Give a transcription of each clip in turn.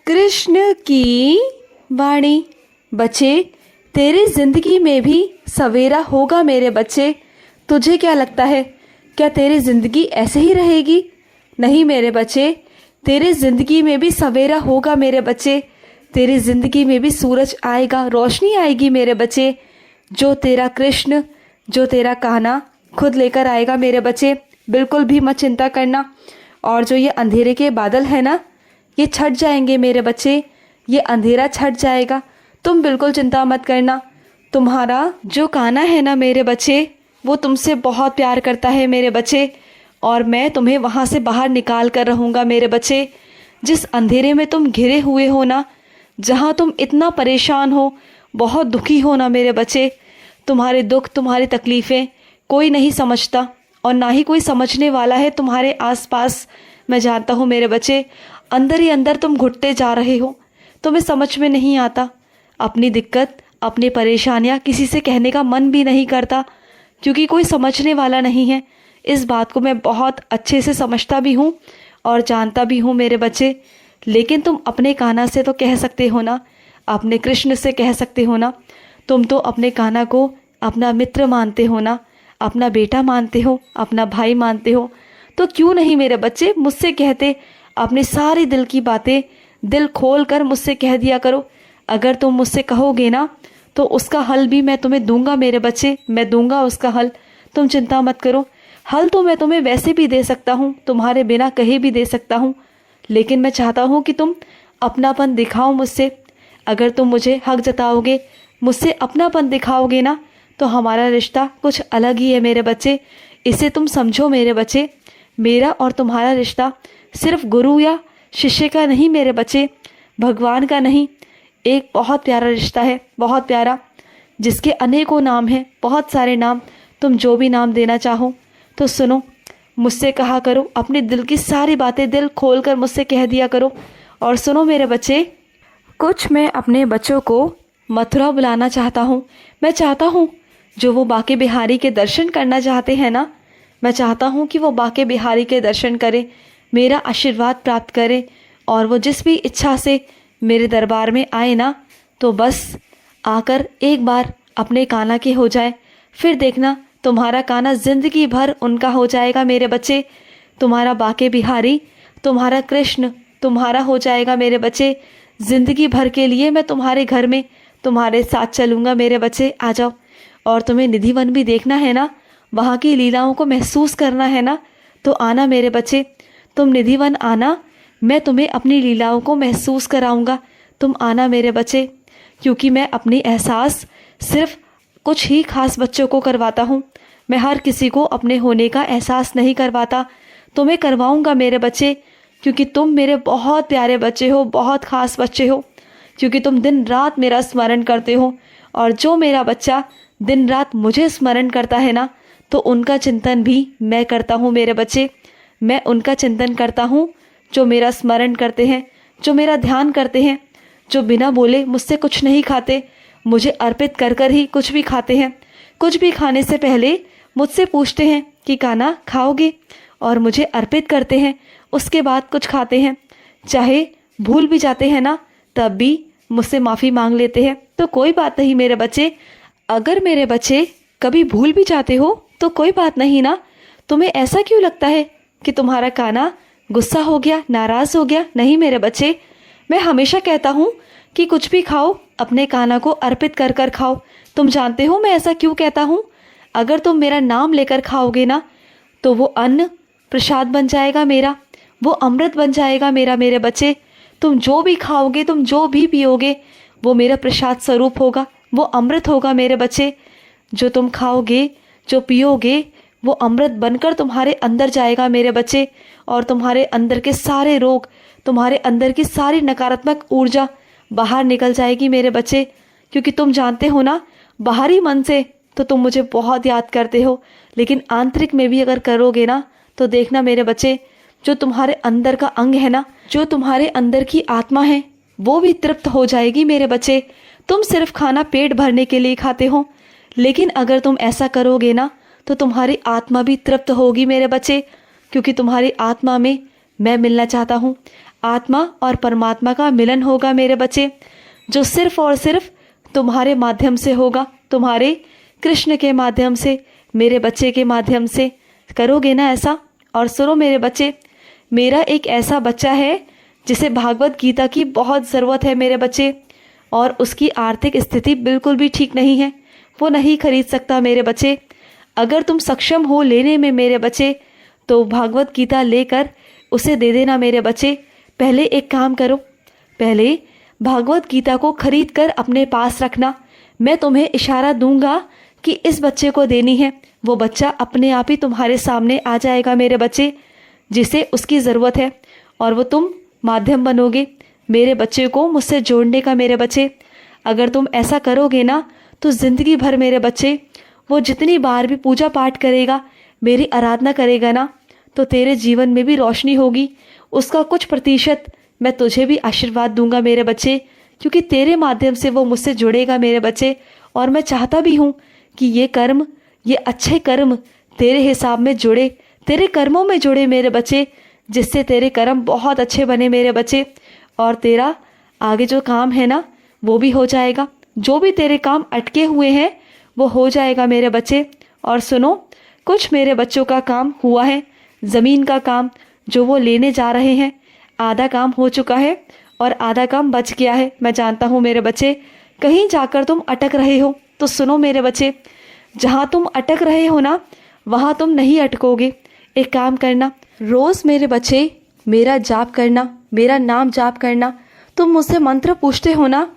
कृष्ण की वाणी। बच्चे, तेरी जिंदगी में भी सवेरा होगा मेरे बच्चे। तुझे क्या लगता है, क्या तेरी जिंदगी ऐसे ही रहेगी? नहीं मेरे बच्चे, तेरी जिंदगी में भी सवेरा होगा मेरे बच्चे। तेरी जिंदगी में भी सूरज आएगा, रोशनी आएगी मेरे बच्चे। जो तेरा कृष्ण, जो तेरा कान्हा खुद लेकर आएगा मेरे बच्चे। बिल्कुल भी मत चिंता करना। और जो ये अंधेरे के बादल है ना, ये छट जाएंगे मेरे बच्चे। ये अंधेरा छट जाएगा, तुम बिल्कुल चिंता मत करना। तुम्हारा जो कान्हा है ना मेरे बच्चे, वो तुमसे बहुत प्यार करता है मेरे बच्चे। और मैं तुम्हें वहाँ से बाहर निकाल कर रहूँगा मेरे बच्चे। जिस अंधेरे में तुम घिरे हुए हो ना, जहाँ तुम इतना परेशान हो, बहुत दुखी हो ना मेरे बच्चे, तुम्हारे दुख, तुम्हारी तकलीफ़ें कोई नहीं समझता और ना ही कोई समझने वाला है तुम्हारे आसपास। मैं जानता हूँ मेरे बच्चे, अंदर ही अंदर तुम घुटते जा रहे हो। तुम्हें समझ में नहीं आता। अपनी दिक्कत, अपनी परेशानियाँ किसी से कहने का मन भी नहीं करता, क्योंकि कोई समझने वाला नहीं है। इस बात को मैं बहुत अच्छे से समझता भी हूँ और जानता भी हूँ मेरे बच्चे। लेकिन तुम अपने कान्हा से तो कह सकते हो ना, अपने कृष्ण से कह सकते हो ना। तुम तो अपने कान्हा को अपना मित्र मानते हो ना, अपना बेटा मानते हो, अपना भाई मानते हो। तो क्यों नहीं मेरे बच्चे मुझसे कहते, अपने सारी दिल की बातें दिल खोल कर मुझसे कह दिया करो। अगर तुम मुझसे कहोगे ना, तो उसका हल भी मैं तुम्हें दूंगा मेरे बच्चे। मैं दूंगा उसका हल, तुम चिंता मत करो। हल तो मैं तुम्हें वैसे भी दे सकता हूँ, तुम्हारे बिना कहे भी दे सकता हूँ। लेकिन मैं चाहता हूँ कि तुम अपनापन दिखाओ मुझसे। अगर तुम मुझे हक जताओगे, मुझसे अपनापन दिखाओगे ना, तो हमारा रिश्ता कुछ अलग ही है मेरे बच्चे। इसे तुम समझो मेरे बच्चे। मेरा और तुम्हारा रिश्ता सिर्फ गुरु या शिष्य का नहीं मेरे बच्चे, भगवान का नहीं। एक बहुत प्यारा रिश्ता है, बहुत प्यारा, जिसके अनेकों नाम हैं, बहुत सारे नाम। तुम जो भी नाम देना चाहो तो सुनो, मुझसे कहा करो। अपने दिल की सारी बातें दिल खोल कर मुझसे कह दिया करो। और सुनो मेरे बच्चे, कुछ मैं अपने बच्चों को मथुरा बुलाना चाहता हूँ। मैं चाहता हूँ जो वो बांके बिहारी के दर्शन करना चाहते हैं ना, मैं चाहता हूँ कि वो बांके बिहारी के दर्शन करें, मेरा आशीर्वाद प्राप्त करें। और वो जिस भी इच्छा से मेरे दरबार में आए ना, तो बस आकर एक बार अपने कान्हा के हो जाए। फिर देखना, तुम्हारा कान्हा जिंदगी भर उनका हो जाएगा मेरे बच्चे। तुम्हारा बांके बिहारी, तुम्हारा कृष्ण तुम्हारा हो जाएगा मेरे बच्चे। जिंदगी भर के लिए मैं तुम्हारे घर में तुम्हारे साथ चलूँगा मेरे बच्चे। आ जाओ। और तुम्हें निधिवन भी देखना है ना, वहाँ की लीलाओं को महसूस करना है ना, तो आना मेरे बच्चे। तुम निधिवन आना, मैं तुम्हें अपनी लीलाओं को महसूस कराऊंगा। तुम आना मेरे बच्चे, क्योंकि मैं अपनी एहसास सिर्फ कुछ ही खास बच्चों को करवाता हूँ। मैं हर किसी को अपने होने का एहसास नहीं करवाता। तुम्हें करवाऊंगा मेरे बच्चे, क्योंकि तुम मेरे बहुत प्यारे बच्चे हो, बहुत खास बच्चे हो। क्योंकि तुम दिन रात मेरा स्मरण करते हो, और जो मेरा बच्चा दिन रात मुझे स्मरण करता है ना, तो उनका चिंतन भी मैं करता हूँ मेरे बच्चे। मैं उनका चिंतन करता हूँ जो मेरा स्मरण करते हैं, जो मेरा ध्यान करते हैं, जो बिना बोले मुझसे कुछ नहीं खाते, मुझे अर्पित कर कर ही कुछ भी खाते हैं। कुछ भी खाने से पहले मुझसे पूछते हैं कि कान्हा खाओगे, और मुझे अर्पित करते हैं, उसके बाद कुछ खाते हैं। चाहे भूल भी जाते हैं ना, तब भी मुझसे माफ़ी मांग लेते हैं। तो कोई बात नहीं मेरे बच्चे, अगर मेरे बच्चे कभी भूल भी जाते हो तो कोई बात नहीं ना। तुम्हें ऐसा क्यों लगता है कि तुम्हारा कान्हा गुस्सा हो गया, नाराज़ हो गया? नहीं मेरे बच्चे, मैं हमेशा कहता हूँ कि कुछ भी खाओ, अपने कान्हा को अर्पित कर कर खाओ। तुम जानते हो मैं ऐसा क्यों कहता हूँ? अगर तुम मेरा नाम लेकर खाओगे ना, तो वो अन्न प्रसाद बन जाएगा मेरा, वो अमृत बन जाएगा मेरा मेरे बच्चे। तुम जो भी खाओगे, तुम जो भी पियोगे, वो मेरा प्रसाद स्वरूप होगा, वो अमृत होगा मेरे बच्चे। जो तुम खाओगे, जो पियोगे, वो अमृत बनकर तुम्हारे अंदर जाएगा मेरे बच्चे। और तुम्हारे अंदर के सारे रोग, तुम्हारे अंदर की सारी नकारात्मक ऊर्जा बाहर निकल जाएगी मेरे बच्चे। क्योंकि तुम जानते हो ना, बाहरी मन से तो तुम मुझे बहुत याद करते हो, लेकिन आंतरिक में भी अगर करोगे ना, तो देखना मेरे बच्चे, जो तुम्हारे अंदर का अंग है ना, जो तुम्हारे अंदर की आत्मा है, वो भी तृप्त हो जाएगी मेरे बच्चे। तुम सिर्फ खाना पेट भरने के लिए खाते हो, लेकिन अगर तुम ऐसा करोगे ना, तो तुम्हारी आत्मा भी तृप्त होगी मेरे बच्चे। क्योंकि तुम्हारी आत्मा में मैं मिलना चाहता हूँ। आत्मा और परमात्मा का मिलन होगा मेरे बच्चे, जो सिर्फ और सिर्फ तुम्हारे माध्यम से होगा, तुम्हारे कृष्ण के माध्यम से, मेरे बच्चे के माध्यम से। करोगे ना ऐसा? और सुनो मेरे बच्चे, मेरा एक ऐसा बच्चा है जिसे भागवत गीता की बहुत ज़रूरत है मेरे बच्चे, और उसकी आर्थिक स्थिति बिल्कुल भी ठीक नहीं है, वो नहीं खरीद सकता मेरे बच्चे। अगर तुम सक्षम हो लेने में मेरे बच्चे, तो भागवत गीता लेकर उसे दे देना मेरे बच्चे। पहले एक काम करो, पहले भागवत गीता को खरीद कर अपने पास रखना। मैं तुम्हें इशारा दूंगा कि इस बच्चे को देनी है, वो बच्चा अपने आप ही तुम्हारे सामने आ जाएगा मेरे बच्चे, जिसे उसकी ज़रूरत है, और वो तुम माध्यम बनोगे मेरे बच्चे को मुझसे जोड़ने का मेरे बच्चे। अगर तुम ऐसा करोगे ना, तो ज़िंदगी भर मेरे बच्चे, वो जितनी बार भी पूजा पाठ करेगा, मेरी आराधना करेगा ना, तो तेरे जीवन में भी रोशनी होगी। उसका कुछ प्रतिशत मैं तुझे भी आशीर्वाद दूंगा मेरे बच्चे, क्योंकि तेरे माध्यम से वो मुझसे जुड़ेगा मेरे बच्चे। और मैं चाहता भी हूँ कि ये कर्म, ये अच्छे कर्म तेरे हिसाब में जुड़े, तेरे कर्मों में जुड़े मेरे बच्चे, जिससे तेरे कर्म बहुत अच्छे बने मेरे बच्चे, और तेरा आगे जो काम है ना वो भी हो जाएगा। जो भी तेरे काम अटके हुए हैं वो हो जाएगा मेरे बच्चे। और सुनो, कुछ मेरे बच्चों का काम हुआ है, ज़मीन का काम जो वो लेने जा रहे हैं, आधा काम हो चुका है और आधा काम बच गया है। मैं जानता हूँ मेरे बच्चे, कहीं जाकर तुम अटक रहे हो, तो सुनो मेरे बच्चे, जहाँ तुम अटक रहे हो ना, वहाँ तुम नहीं अटकोगे। एक काम करना, रोज़ मेरे बच्चे मेरा जाप करना, मेरा नाम जाप करना। तुम मुझसे मंत्र पूछते हो ना,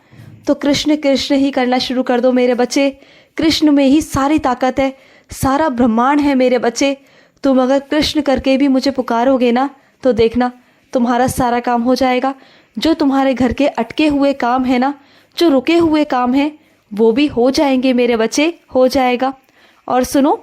तो कृष्ण कृष्ण ही करना शुरू कर दो मेरे बच्चे। कृष्ण में ही सारी ताकत है, सारा ब्रह्मांड है मेरे बच्चे। तुम अगर कृष्ण करके भी मुझे पुकारोगे ना, तो देखना तुम्हारा सारा काम हो जाएगा। जो तुम्हारे घर के अटके हुए काम है ना, जो रुके हुए काम है, वो भी हो जाएंगे मेरे बच्चे, हो जाएगा। और सुनो,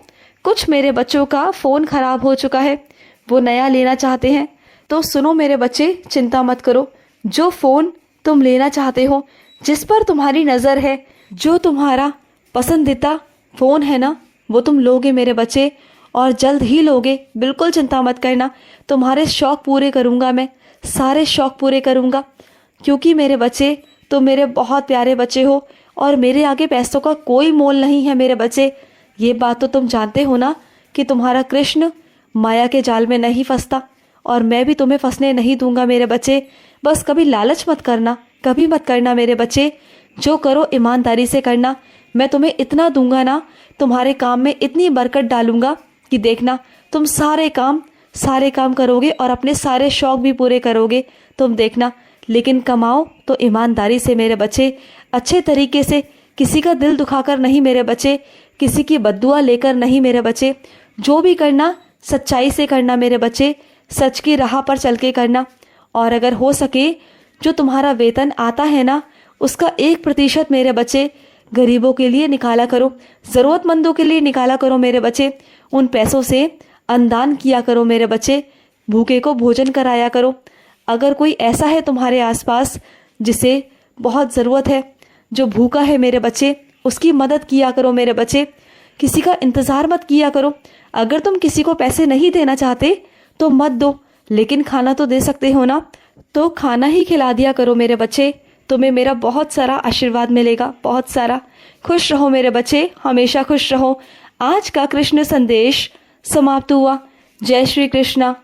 कुछ मेरे बच्चों का फ़ोन ख़राब हो चुका है, वो नया लेना चाहते हैं। तो सुनो मेरे बच्चे, चिंता मत करो। जो फ़ोन तुम लेना चाहते हो, जिस पर तुम्हारी नज़र है, जो तुम्हारा पसंदीदा फ़ोन है ना, वो तुम लोगे मेरे बच्चे, और जल्द ही लोगे। बिल्कुल चिंता मत करना, तुम्हारे शौक़ पूरे करूँगा मैं, सारे शौक़ पूरे करूँगा। क्योंकि मेरे बच्चे, तुम मेरे बहुत प्यारे बच्चे हो, और मेरे आगे पैसों का कोई मोल नहीं है मेरे बच्चे। ये बात तो तुम जानते हो ना कि तुम्हारा कृष्ण माया के जाल में नहीं फंसता, और मैं भी तुम्हें फंसने नहीं दूंगा मेरे बच्चे। बस कभी लालच मत करना, कभी मत करना मेरे बच्चे। जो करो ईमानदारी से करना। मैं तुम्हें इतना दूंगा ना, तुम्हारे काम में इतनी बरकत डालूंगा कि देखना तुम सारे काम करोगे और अपने सारे शौक़ भी पूरे करोगे। तुम देखना, लेकिन कमाओ तो ईमानदारी से मेरे बच्चे, अच्छे तरीके से, किसी का दिल दुखाकर नहीं मेरे बच्चे, किसी की बद्दुआ लेकर नहीं मेरे बच्चे। जो भी करना सच्चाई से करना मेरे बच्चे, सच की राह पर चल के करना। और अगर हो सके, जो तुम्हारा वेतन आता है ना, उसका 1% मेरे बच्चे गरीबों के लिए निकाला करो, ज़रूरतमंदों के लिए निकाला करो मेरे बच्चे। उन पैसों से अन्नदान किया करो मेरे बच्चे, भूखे को भोजन कराया करो। अगर कोई ऐसा है तुम्हारे आसपास जिसे बहुत ज़रूरत है, जो भूखा है मेरे बच्चे, उसकी मदद किया करो मेरे बच्चे। किसी का इंतज़ार मत किया करो। अगर तुम किसी को पैसे नहीं देना चाहते तो मत दो, लेकिन खाना तो दे सकते हो ना, तो खाना ही खिला दिया करो मेरे बच्चे। तुम्हें मेरा बहुत सारा आशीर्वाद मिलेगा, बहुत सारा। खुश रहो मेरे बच्चे, हमेशा खुश रहो। आज का कृष्ण संदेश समाप्त हुआ। जय श्री कृष्णा।